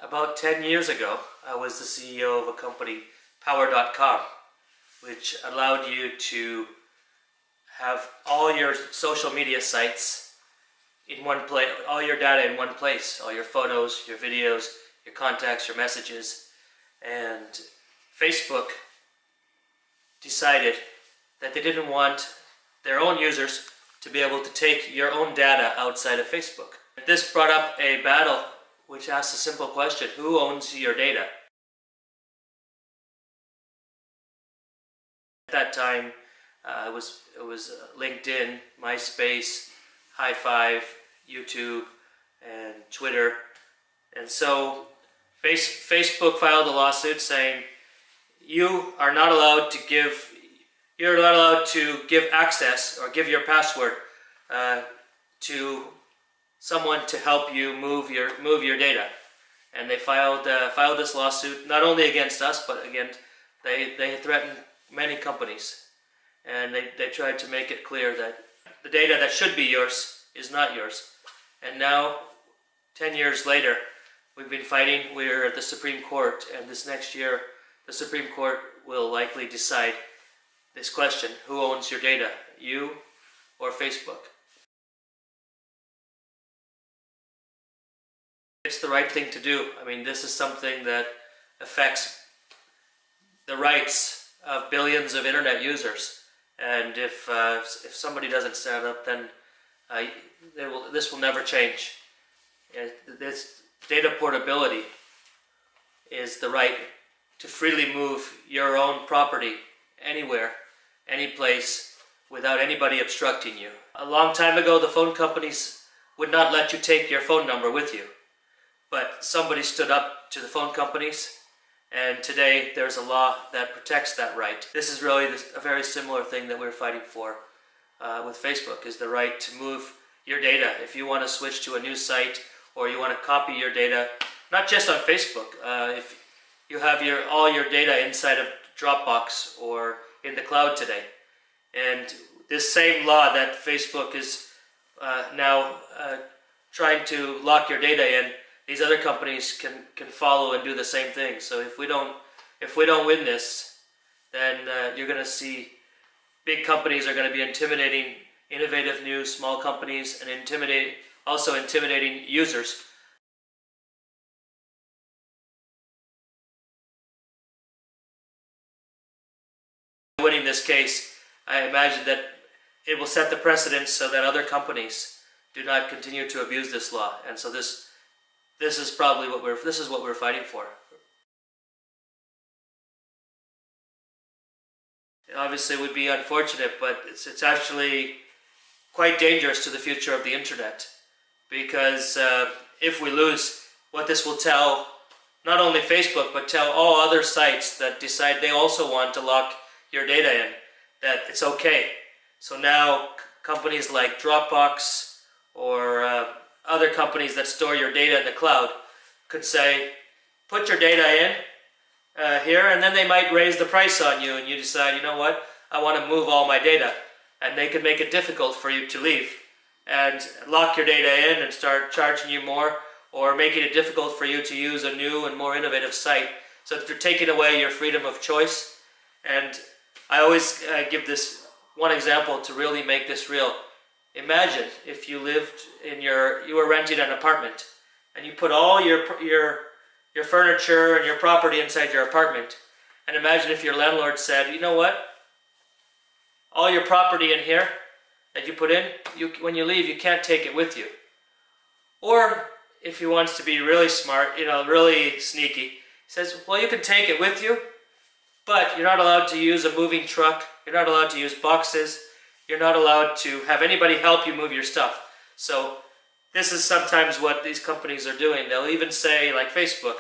About 10 years ago, I was the CEO of a company, Power.com, which allowed you to have all your social media sites in one place, all your data in one place, all your photos, your videos, your contacts, your messages. And Facebook decided that they didn't want their own users to be able to take your own data outside of Facebook. This brought up a battle which asks a simple question: who owns your data? At that time, it was LinkedIn, MySpace, Hi5, YouTube, and Twitter. And so Facebook filed a lawsuit saying you're not allowed to give access or give your password to someone to help you move your data. And they filed this lawsuit not only against us, but against they threatened many companies, and they tried to make it clear that the data that should be yours is not yours. And now, 10 years later, we've been fighting. We're at the Supreme Court, and this next year, the Supreme Court will likely decide this question: who owns your data, you or Facebook? It's the right thing to do. I mean, this is something that affects the rights of billions of internet users, and if somebody doesn't stand up, then this will never change. This data portability is the right to freely move your own property anywhere, any place, without anybody obstructing you. A long time ago, the phone companies would not let you take your phone number with you, but somebody stood up to the phone companies, and today there's a law that protects that right. This is really a very similar thing that we're fighting for with Facebook, is the right to move your data. If you want to switch to a new site, or you want to copy your data, not just on Facebook, if you have all your data inside of Dropbox or in the cloud today. And this same law that Facebook is now trying to lock your data in, these other companies can follow and do the same thing. So if we don't win this, then you're going to see big companies are going to be intimidating innovative new small companies, and also intimidating users. Winning this case, I imagine that it will set the precedent so that other companies do not continue to abuse this law. And so this is probably what we're fighting for. It obviously would be unfortunate, but it's actually quite dangerous to the future of the internet, because if we lose, what this will tell not only Facebook, but tell all other sites that decide they also want to lock your data in, that it's okay. So now companies like Dropbox or other companies that store your data in the cloud could say, put your data in here, and then they might raise the price on you, and you decide, you know what, I want to move all my data. And they could make it difficult for you to leave and lock your data in and start charging you more, or making it difficult for you to use a new and more innovative site. So they're taking away your freedom of choice. And I always give this one example to really make this real. Imagine if you lived you were renting an apartment, and you put all your furniture and your property inside your apartment. And imagine if your landlord said, you know what? All your property in here that you put in, when you leave, you can't take it with you. Or if he wants to be really smart, really sneaky, he says, well, you can take it with you, but you're not allowed to use a moving truck. You're not allowed to use boxes. You're not allowed to have anybody help you move your stuff. So this is sometimes what these companies are doing. They'll even say, like Facebook,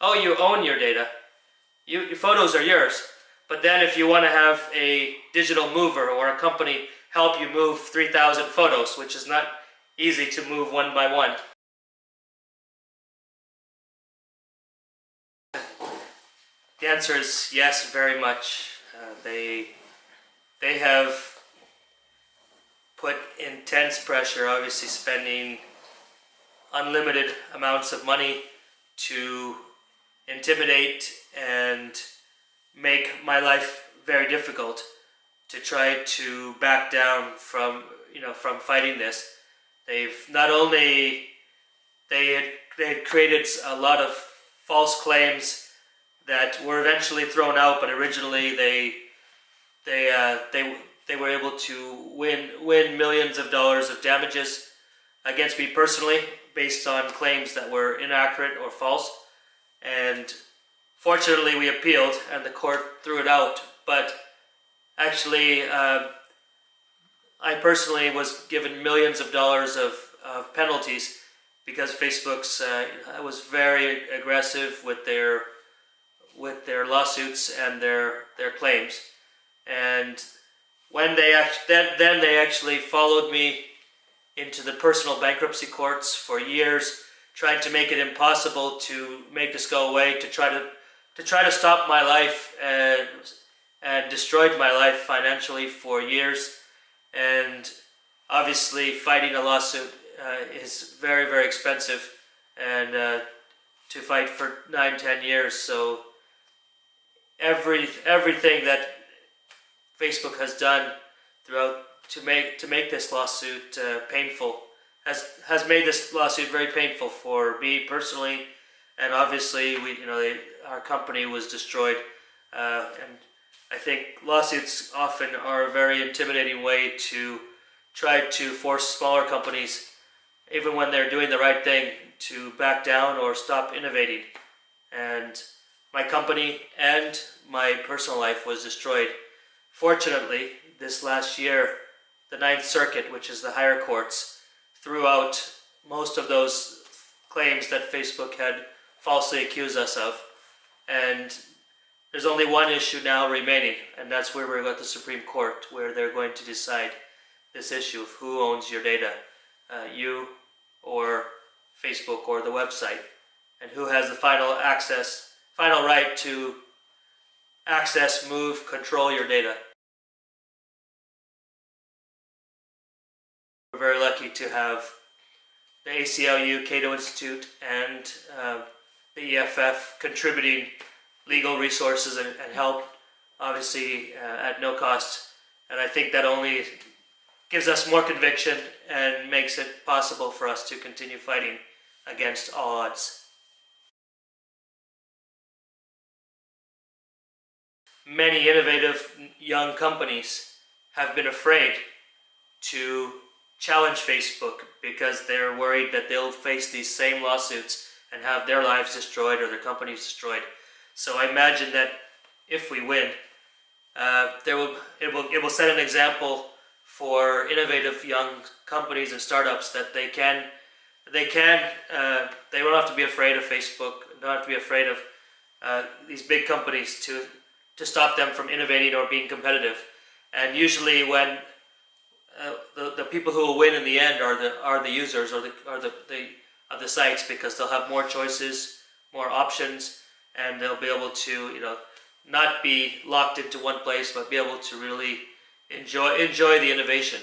oh, you own your data. Your photos are yours. But then if you want to have a digital mover or a company help you move 3,000 photos, which is not easy to move one by one. The answer is yes, very much. They have put intense pressure, obviously spending unlimited amounts of money to intimidate and make my life very difficult, to try to back down from fighting this. They've not only they had created a lot of false claims that were eventually thrown out, but originally they were able to win millions of dollars of damages against me personally based on claims that were inaccurate or false. And fortunately we appealed and the court threw it out. But actually I personally was given millions of dollars of penalties because Facebook's was very aggressive with their lawsuits and their claims. And when they actually followed me into the personal bankruptcy courts for years, trying to make it impossible to make this go away, to try to stop my life, and destroyed my life financially for years. And obviously fighting a lawsuit is very, very expensive, and to fight for 9-10 years. So everything that Facebook has done throughout to make this lawsuit painful has made this lawsuit very painful for me personally, and obviously our company was destroyed. And I think lawsuits often are a very intimidating way to try to force smaller companies, even when they're doing the right thing, to back down or stop innovating. And my company and my personal life was destroyed. Fortunately, this last year, the Ninth Circuit, which is the higher courts, threw out most of those claims that Facebook had falsely accused us of. And there's only one issue now remaining, and that's where we're at the Supreme Court, where they're going to decide this issue of who owns your data, you or Facebook or the website, and who has the final right to access, move, control your data. We're very lucky to have the ACLU, Cato Institute, and the EFF contributing legal resources and help, obviously at no cost. And I think that only gives us more conviction and makes it possible for us to continue fighting against all odds. Many innovative young companies have been afraid to challenge Facebook because they're worried that they'll face these same lawsuits and have their lives destroyed or their companies destroyed. So I imagine that if we win, it will set an example for innovative young companies and startups that they don't have to be afraid of Facebook, don't have to be afraid of these big companies to stop them from innovating or being competitive. And usually when the people who will win in the end are the users or the sites, because they'll have more choices, more options, and they'll be able to not be locked into one place, but be able to really enjoy the innovation.